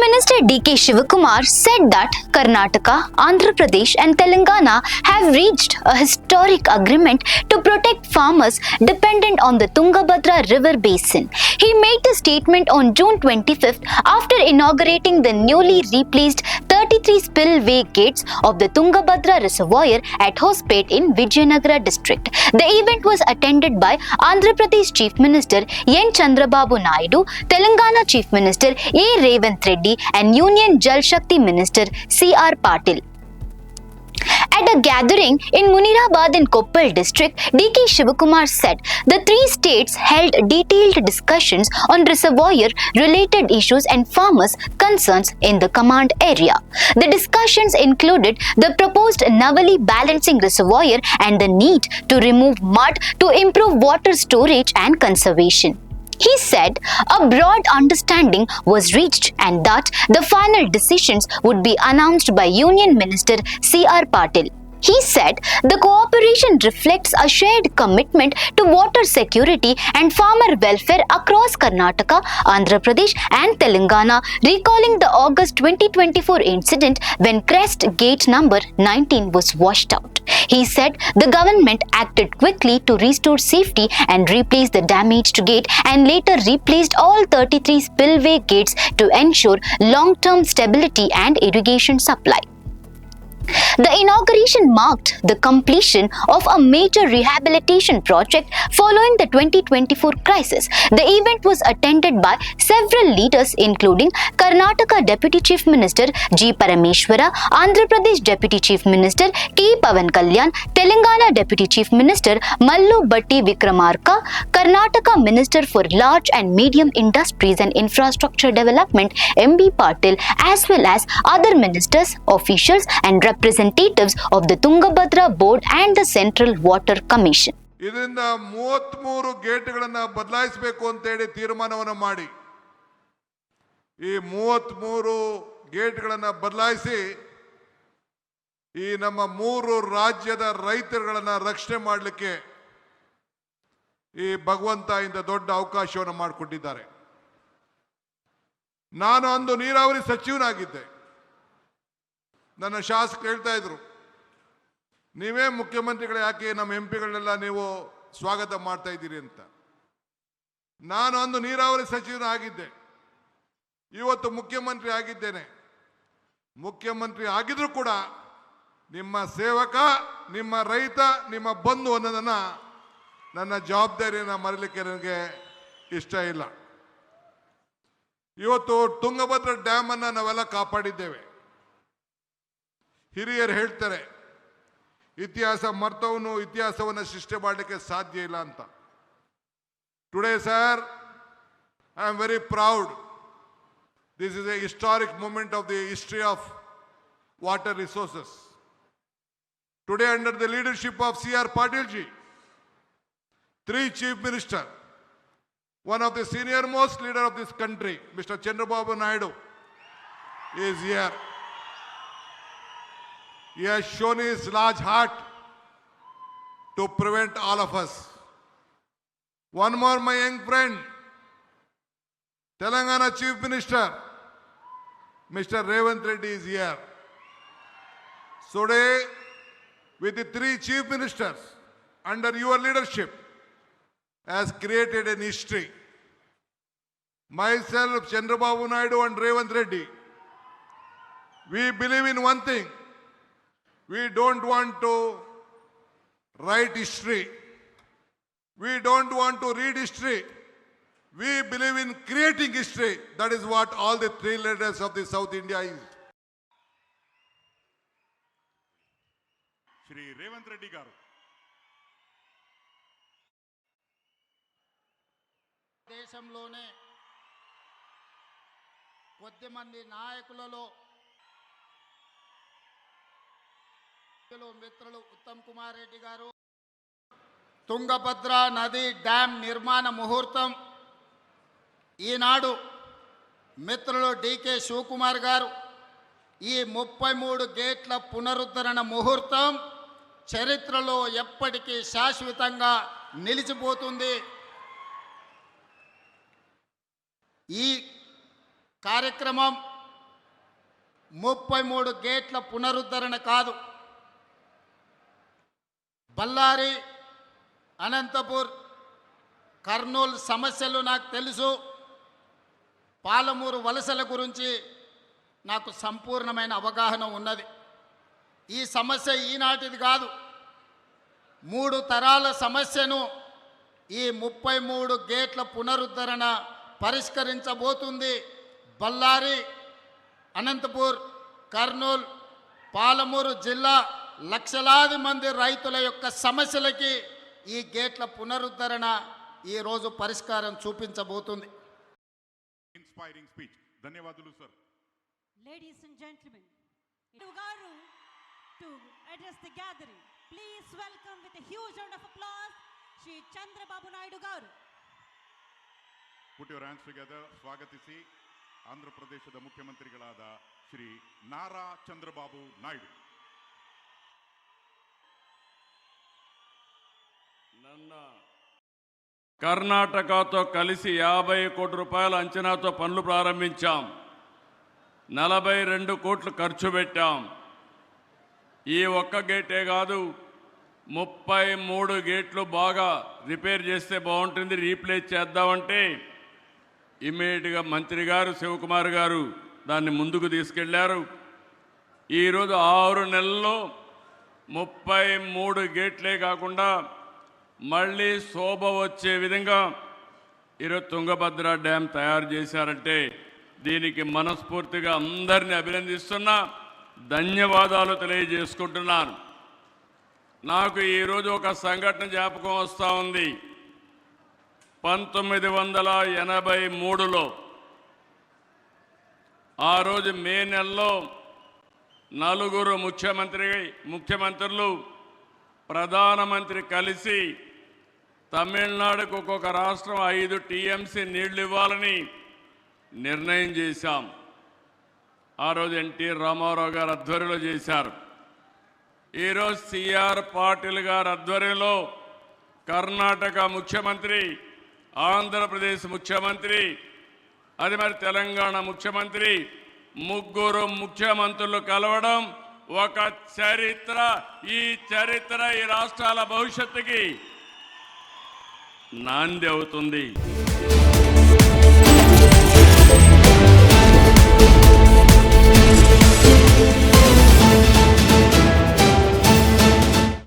Minister D.K. Shivakumar said that Karnataka, Andhra Pradesh and Telangana have reached a historic agreement to protect farmers dependent on the Tungabhadra river basin. He made the statement on June 25th after inaugurating the newly replaced 33 spillway gates of the Tungabhadra reservoir at Hospet in Vijayanagara district. The event was attended by Andhra Pradesh Chief Minister N. Chandrababu Naidu, Telangana Chief Minister A. Revanth Reddy and Union Jal Shakti Minister C.R. Patil. At a gathering in Munirabad in Koppal district, D.K. Shivakumar said the three states held detailed discussions on reservoir-related issues and farmers' concerns in the command area. The discussions included the proposed Navali balancing reservoir and the need to remove mud to improve water storage and conservation. He said a broad understanding was reached and that the final decisions would be announced by Union Minister C.R. Patil. He said the cooperation reflects a shared commitment to water security and farmer welfare across Karnataka, Andhra Pradesh and Telangana, recalling the August 2024 incident when Crest Gate number 19 was washed out. He said the government acted quickly to restore safety and replace the damaged gate and later replaced all 33 spillway gates to ensure long-term stability and irrigation supply. The inauguration marked the completion of a major rehabilitation project following the 2024 crisis. The event was attended by several leaders including Karnataka Deputy Chief Minister G. Parameshwara, Andhra Pradesh Deputy Chief Minister K. Pavan Kalyan, Telangana Deputy Chief Minister Mallu Batti Vikramarka, Karnataka Minister for Large and Medium Industries and Infrastructure Development M.B. Patil, as well as other ministers, officials and representatives of the Tungabhadra Board and the Central Water Commission. ಇದರಿಂದ 33 ಗೇಟ್ಗಳನ್ನು ಬದಲಾಯಿಸಬೇಕು ಅಂತ ಹೇಳಿ ತೀರ್ಮಾನವನ್ನು ಮಾಡಿ ಈ 33 ಗೇಟ್ಗಳನ್ನು ಬದಲಾಯಿಸಿ ಈ ನಮ್ಮ 3 ರಾಜ್ಯದ ರೈತರುಗಳನ್ನು ರಕ್ಷಣೆ ಮಾಡಲಿಕ್ಕೆ ಈ ಭಗವಂತ ಇಂದ ದೊಡ್ಡ ಅವಕಾಶವನ್ನು ಮಾಡಿಕೊಟ್ಟಿದ್ದಾರೆ. ನಾನು ಅಂದು ನೀರಾವರಿ ಸಚಿವನಾಗಿದ್ದೆ. ನನ್ನ ಶಾಸಕರು ಹೇಳ್ತಾ ಇದ್ರು, ನೀವೇ ಮುಖ್ಯಮಂತ್ರಿಗಳು ಯಾಕೆ ನಮ್ಮ ಎಂಪಿಗಳನ್ನೆಲ್ಲ ನೀವು ಸ್ವಾಗತ ಮಾಡ್ತಾ ಇದ್ದೀರಿ ಅಂತ. ನಾನು ಅಂದು ನೀರಾವರಿ ಸಚಿವನಾಗಿದ್ದೆ, ಇವತ್ತು ಮುಖ್ಯಮಂತ್ರಿ ಆಗಿದ್ದೇನೆ. ಮುಖ್ಯಮಂತ್ರಿ ಆಗಿದ್ರು ಕೂಡ ನಿಮ್ಮ ಸೇವಕ, ನಿಮ್ಮ ರೈತ, ನಿಮ್ಮ ಬಂಧು ಅನ್ನೋದನ್ನು ನನ್ನ ಜವಾಬ್ದಾರಿಯನ್ನು ಮರಲಿಕ್ಕೆ ನನಗೆ ಇಷ್ಟ ಇಲ್ಲ. ಇವತ್ತು ತುಂಗಭದ್ರಾ ಡ್ಯಾಮ್ ಅನ್ನು ನಾವೆಲ್ಲ ಕಾಪಾಡಿದ್ದೇವೆ. ಹಿರಿಯರು ಹೇಳ್ತಾರೆ, ಇತಿಹಾಸ ಮರ್ತವನು ಇತಿಹಾಸವನ್ನು ಸೃಷ್ಟಿ ಮಾಡಲಿಕ್ಕೆ ಸಾಧ್ಯ ಇಲ್ಲ ಅಂತ. Today sir, I am very proud. This is a historic moment of the history of water resources. Today under the leadership of C.R. Patil ji, 3 chief ministers, one of the senior most leader of this country, Mr. Chandrababu Naidu, is here. He has shown his large heart to prevent all of us. One more, my young friend, Telangana Chief Minister, Mr. Revanth Reddy is here. Today, with the 3 chief ministers under your leadership, has created an history. Myself, Chandrababu Naidu and Revanth Reddy, we believe in one thing. We don't want to write history. We don't want to read history. We believe in creating history. That is what all the 3 leaders of the South India is. Shri Revanth Reddy garu. దేశంలోనే కొద్దిమంది నాయకులలో మిత్రులు ఉత్తమ్ కుమార్ రెడ్డి గారు తుంగభద్ర నది dam నిర్మాణ ముహూర్తం ఈనాడు మిత్రులు D.K. Shivakumar గారు ఈ 33 గేట్ల పునరుద్ధరణ ముహూర్తం చరిత్రలో ఎప్పటికీ శాశ్వతంగా నిలిచిపోతుంది. ఈ కార్యక్రమం 33 గేట్ల పునరుద్ధరణ కాదు, బళ్ళారి, అనంతపూర్, కర్నూలు సమస్యలు నాకు తెలుసు. పాలమూరు వలసల గురించి నాకు సంపూర్ణమైన అవగాహన ఉన్నది. ఈ సమస్య ఈనాటిది కాదు, 3 తరాల సమస్యను ఈ 33 గేట్ల పునరుద్ధరణ పరిష్కరించబోతుంది. బళ్ళారి, అనంతపూర్, కర్నూలు, పాలమూరు జిల్లా లక్షలాది మంది రైతుల యొక్క సమస్యలకి ఈ గేట్ల పునరుద్ధరణ ఈరోజు పరిష్కారం చూపించబోతుంది. Inspiring speech. ధన్యవాదాలు sir. Ladies and gentlemen, Garu to address the gathering. Please welcome with a huge round of applause Shri Chandrababu Naidu Garu. Put your hands together. ಸ್ವಾಗತಿಸಿ ಆಂಧ್ರ ಪ್ರದೇಶದ ಮುಖ್ಯಮಂತ್ರಿಗಳಾದ ಶ್ರೀ ನಾರಾ ಚಂದ್ರಬಾಬು ನಾಯ್ಡು. ನನ್ನ కర్ణాటకతో కలిసి 50 కోట్ల రూపాయల అంచనాతో పనులు ప్రారంభించాం. 42 కోట్లు ఖర్చు పెట్టాం. ఈ ఒక్క గేటే కాదు, 33 గేట్లు బాగా రిపేర్ చేస్తే బాగుంటుంది, రీప్లేస్ చేద్దామంటే ఇమ్మీడియట్గా మంత్రి గారు శివకుమార్ గారు దాన్ని ముందుకు తీసుకెళ్లారు. ఈరోజు 6 నెలల్లో 33 గేట్లే కాకుండా మళ్ళీ శోభ వచ్చే విధంగా ఈరోజు తుంగభద్ర డ్యామ్ తయారు చేశారంటే దీనికి మనస్ఫూర్తిగా అందరినీ అభినందిస్తున్నా, ధన్యవాదాలు తెలియజేసుకుంటున్నాను. నాకు ఈరోజు ఒక సంఘటన జ్ఞాపకం వస్తూ ఉంది. 1983లో ఆ రోజు మే నెలలో 4 ముఖ్యమంత్రులు ప్రధానమంత్రి కలిసి తమిళనాడుకు ఒక్కొక్క రాష్ట్రం 5 టీఎంసీ నీళ్లు ఇవ్వాలని నిర్ణయం చేశాం. ఆ రోజు ఎన్టీ రామారావు గారు ఆధ్వర్యంలో చేశారు. ఈరోజు సిఆర్ పాటిల్ గారి ఆధ్వర్యంలో కర్ణాటక ముఖ్యమంత్రి, ఆంధ్రప్రదేశ్ ముఖ్యమంత్రి, అది మరి తెలంగాణ ముఖ్యమంత్రి, 3 ముఖ్యమంత్రులు కలవడం ఒక చరిత్ర. ఈ చరిత్ర ఈ రాష్ట్రాల భవిష్యత్తుకి నాంది అవుతుంది.